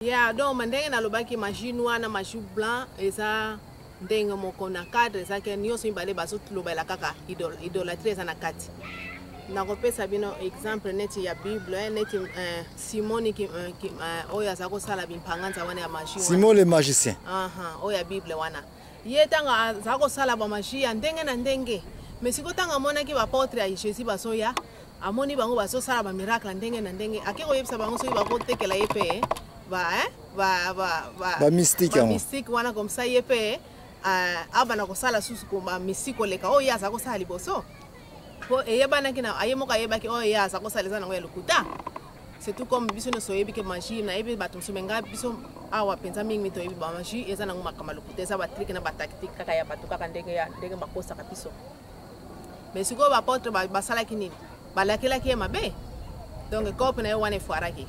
Yeah, donc mandenge na lobaki magie noire na magie blanc eza ndenge moko na cadre eza ke nyonso mibale bazolobela kaka idolâtrie eza na kati. Nakopesa bino exemple neti ya Bible neti Simoni oyo aza kosala bimpanganza wana ya magie. Simon le magicien. Oyo ya Bible wana. Ye tanga aza kosala ba magie ya ndenge na ndenge. Mais sikotanga monaki ba apôtre ya Jésus basoya amoni bango bazosala ba miracle ndenge na ndenge. Akeko yebisa bango soki bakotekela ye pe ba mystique yango. Mystique wana comme ça ye pe abana kosala susu ko ba mystique oleka oyo aza kosala liboso. Po eyebana kina ayemoka yebaki oyo aza kosala eza nango ya lokuta. C'est tout comme biso no soyebi ke magie na yebi bato sumenga biso awa penza mingi mito yebi ba magie eza nango makama lokuta eza ba trick na ba tactique kaka ya bato kaka ndenge bakosa kapiso. Mais siko ba apôtre basala kini balakela ki mabe. Donc kope na yo wana efuaraki.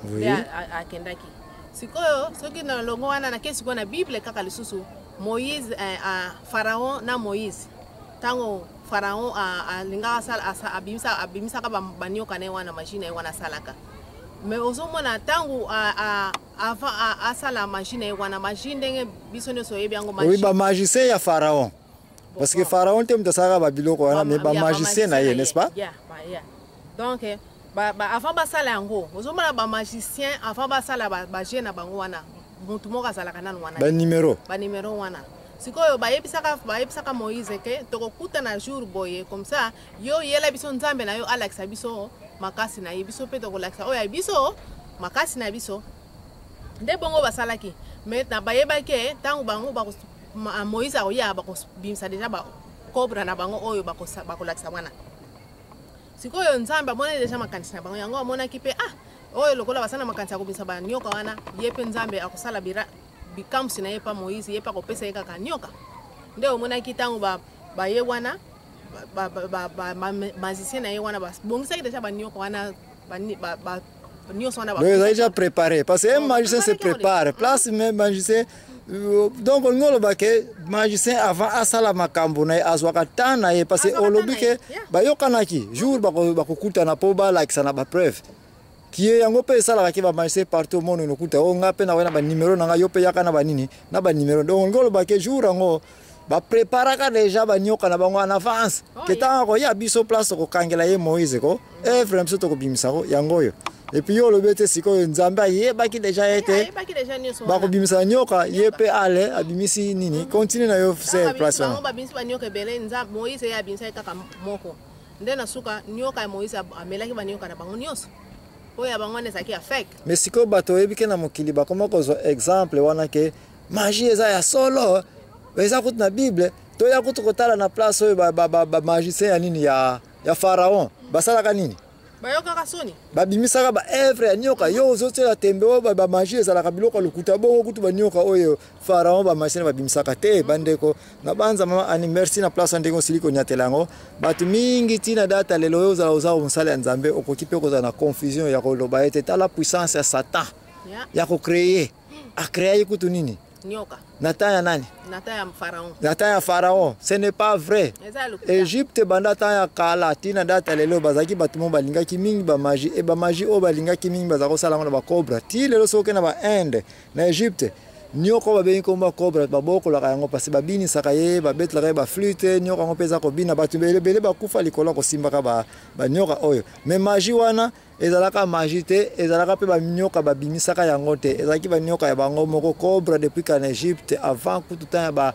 Oui. Akendaki. Sikoyo soki na longo wana na kesi ko na Bible kaka lisusu Moïse Pharaon na Moïse. Tango Pharaon alinga abimisa ka banyoka na wana machine wana salaka. Mais ozomona tango asala machine wana machine ndenge biso ne soyebi yango machine. Oui, ba magicien ya Pharaon. Parce que Pharaon te mtasaka ba biloko wana mais ba magicien na ye, n'est-ce pas? Yeah. Donc avant basala yango ozomona ba magicien avant basala ba je na bango wana mutu moko azalaka nanu wana ba numéro wana sikoyo bayebisaka Moïse ke tokokuta na jour boye comme ça yo yela biso nzambe na yo alakisa biso makasi na ye biso pe tokolakisa oyo biso makasi na biso nde bongo basalaki mais na bayebaki tango bango Moïse akoya bakobimisa deja ba cobra na bango oyo bakolakisa wana. Sikoyo nzambe amona deja makanisi na bango yango amona kipe oyo lokola basana makanisi akobisa ba nyoka wana yepe nzambe akosala bikamsi na yepa Moïse yepa kopesa ye kaka nyoka. Nde omona kitango ba ye wana magicien na ye wana bongisa deja ba nyoka wana ba nyoso wana ba. Oui, déjà préparé parce que un magicien se prépare. Place même magicien donc on ngolo ke magicien avant asala makambo na azwaka tana ye parce que olobi ke bayokanaki jour bakokuta na po balakisa na ba preuve qui yango pe sala ka ba magicien partout au monde nokuta o ngape na wana ba numéro na yo pe yaka na ba nini na ba numéro donc ngolo ke jour ngo ba prépara ka déjà ba nyoka na bango en avance ke tango ya biso place ko kangela ye Moïse ko vraiment so to ko bimisa ko yango yo. Et puis yo lobete siko nzamba ye baki déjà été bako bimisa nyoka ye pe ale abimisi nini continue na yo faire place na ba bimisi ba nyoka bele nzamba Moïse ya bimisa kaka moko ndena suka nyoka Moïse amelaki ba nyoka na bango nyonso oya bango ne saki affect mais siko bato yebike na mokili ba koma ko exemple wana ke magie eza ya solo eza kutu na Bible to ya kutu kotala na place oyo ba magicien ya nini ya Pharaon basala ka nini bayoka kasoni babimisaka ba evre ya nyoka yo ozotela tembe o ba magie ezalaka biloko lukuta bongo kutu ba nyoka oyo Pharaon ba machine babimisaka te bandeko na banza mama ani merci na place ndenge siliko nyatelango batu mingi tina data lelo oyo za mosala ya nzambe okokipe ko na confusion ya koloba ete ta la puissance ya Satan ya ko créer a créer kutu nini nyoka nataya nani nataya Pharaon ce n'est pas vrai. Égypte banda taya kala tina data lelo bazaki batumo balinga ki mingi ba magie e ba magie o balinga ki mingi bazako sala ngona ba cobra ti lelo soke na ba Inde na Égypte nyoko ba bengi komba cobra ba boko la yango parce ba bini sakaye ba betle ba flûte nyoka ngo peza ko bina batu bele ba kufa likolo ko simba ka ba nyoka oyo mais magie wana ezalaka magie te ezalaka pe ba nyoka ba bimisaka yango te ezalaki ba nyoka ya bango moko cobra depuis qu'en Égypte avant tout temps ba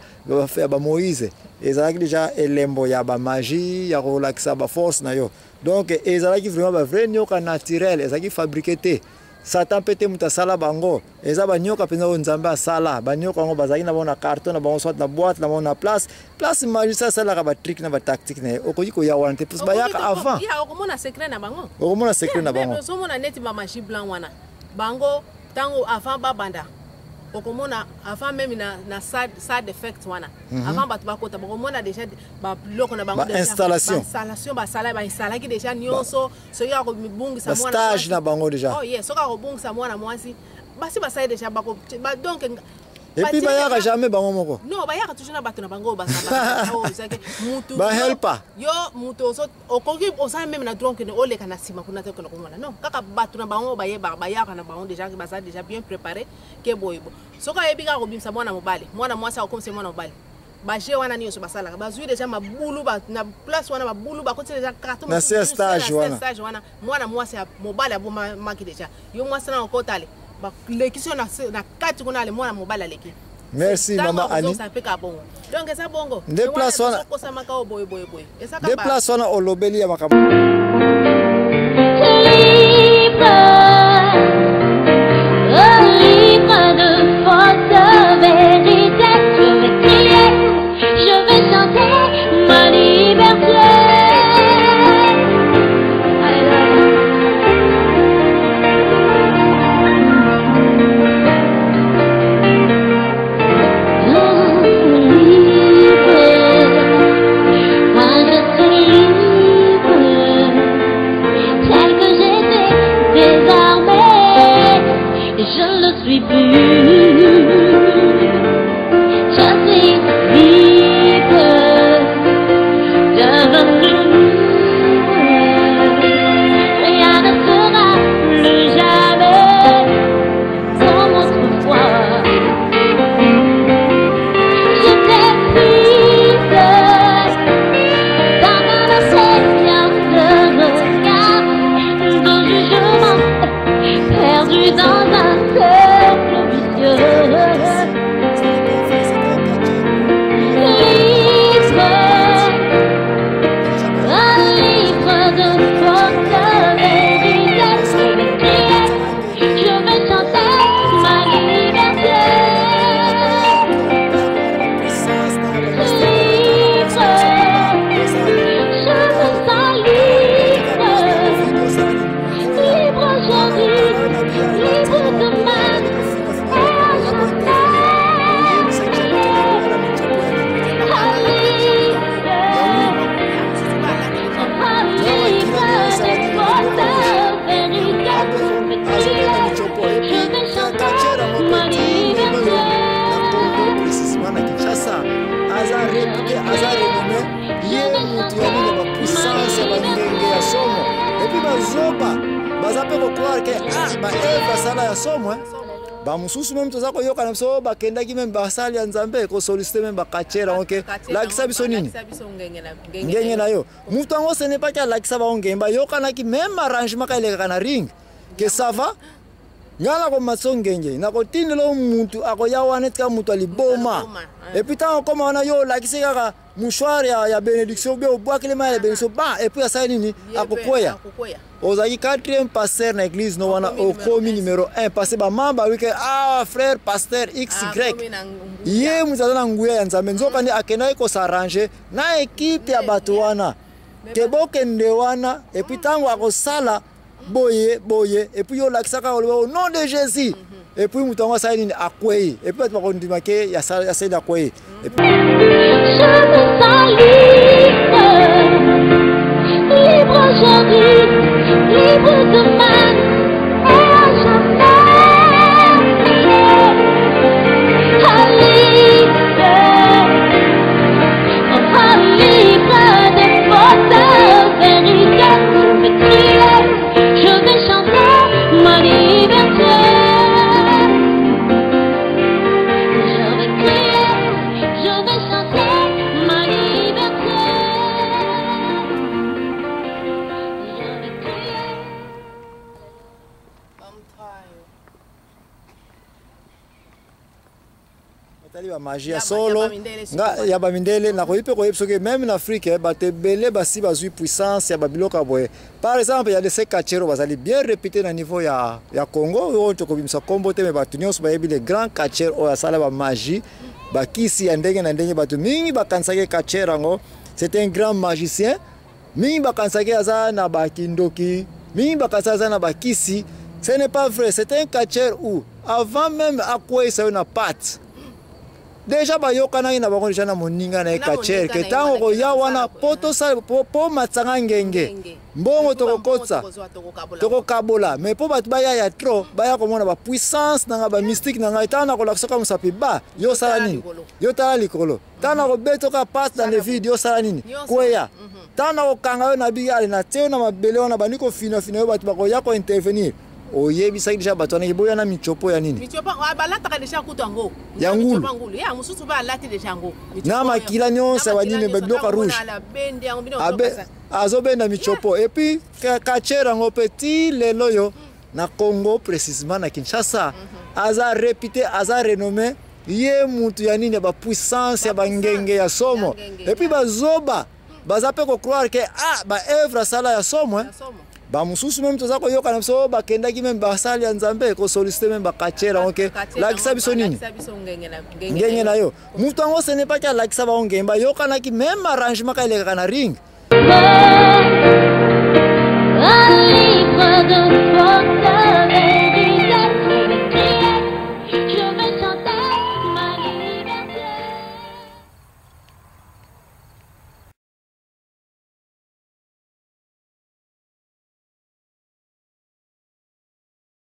Moïse ezalaki déjà elembo ya ba magie ya relaxa ba force na yo donc ezalaki vraiment ba vrai nyoka naturel ezalaki fabriqué te Satan pete mutasala bango eza ba nyoka penza nzambe asala ba nyoka ngo bazaki na bona carton na bango soit na boîte na bona place magicien sala ka ba trick na ba tactique na okoki ko ya wana te plus ba yaka avant ya okomona secret na bango okomona secret na bango ozomona neti ba magie blanc wana bango tango avant babanda okomona avant même na side effect wana avant batu bakota okomona déjà ba biloko na bango installation basala ba installaki déjà nyonso soki akobungisa mwana stage na bango déjà oh yes soki akobungisa mwana mwasi basi basala déjà donc Et puis bayaka jamais bango moko. Non, bayaka toujours na bato na bango ba mutu. Ba helpa. Yo mutu so okoki osa même na drone que ole kana sima kuna te kono komona. Non, kaka bato na bango bayaka na bango déjà que basa déjà bien préparé ke boyebo. Soko yebika ko bimsa mwana mobali. Mwana mwasa ko komse mwana mobali. Baje wana niyo so basala. Bazui déjà mabulu ba na place wana mabulu ba kote déjà carton. Na stage wana. Stage wana. Mwana mwasa mobali abo maki déjà. Yo mwasa na okotale. Ba lekisio na kati kuna le mwana mobali aleki. Merci maman Annie. Donc ça bongo. Déplace wana. Déplace wana olobeli ya makambo. Libre de force vérité, je vais crier, je vais chanter ma liberté. Ba mususu même toza ko yoka na so ba kenda ki même ba sali ya nzambe ko solliciter même ba kachera OK la kisabiso nini ngenge na yo mutu ngo ce n'est pas que la kisaba ngemba yoka na ki même arrangement ka ile kana ring que ça va ngala ko matsongenge na ko tinelo mutu ako ya wana tika mutu aliboma et puis tant comme on a yo la kiseka ka mouchoir ya bénédiction be au bois que les mains bénédiction ba et puis ça nini akokoya Ozaki 4e pasteur na église no wana okomi numéro 1 parce ba mamba wike frère pasteur XY ye muzana nguya ya nzambe nzoka ni akena iko s'arranger na équipe ya bato wana ke bokende wana et puis tango akosala boye et puis yo lakisaka au nom de Jésus et puis mutango sa nini akwei et puis ba ndima ke ya sa akwei et puis libre aujourd'hui, libre demain, et à jamais. Libre de force, vérité, je vais crier, je vais chanter ma liberté. Je vais crier, je vais chanter ma liberté. ba magia solo ya ba mindele na koyipe koyepsoke même en Afrique ba tebele basi bazui puissance ya babiloka boye par exemple il y a des kachero bazali bien répété na niveau ya Congo o to kobimisa kombo te me batu nyonso ba yebi les grands kachero o sala ba magie ba kisi ndenge na ndenge batu mingi bakansake kachero ngo c'est un grand magicien mingi bakansake aza na ba kindoki mingi bakansaka na ba kisi ce n'est pas vrai c'est un kachero où avant même akwe ça na patte Déjà bayokanaki na bango déjà na moninga na ekacher ke tango koya wana poto sa po matsanga ngenge mbongo tokokotsa tokokabola mais po bato baya ya trop baya komona ba puissance nanga ba mystique nanga tana kolakisa comme ça piba yo sala nini yo tala likolo tana ko betoka passe dans les vidéos sala nini koya tana ko kanga yo na bigale na teo na mabele wana baniko fina yo bato bakoya ko intervenir oyebisa déjà bato na kiboya na michopo ya nini michopo balata déjà kutango ya ngulu ya mususu ba lati déjà ngo na makila nyonso banini babiloka rouge abe azobenda michopo et puis kachera ngo petit lelo yo na Congo précisément na Kinshasa aza réputé aza renommé ye mutu ya nini ba puissance ya bangenge ya somo et puis bazoba bazape ko croire que ba œuvre sala ya somo ba mususu même toza ko yoka na so ba kenda ki même ba sali ya nzambe ko solliciter même ba kachera OK la kisa biso nini ngenge na yo mutu ngo ce n'est pas que la kisa ba ngemba yoka na ki même arrangement ka ile kana ring un livre de force.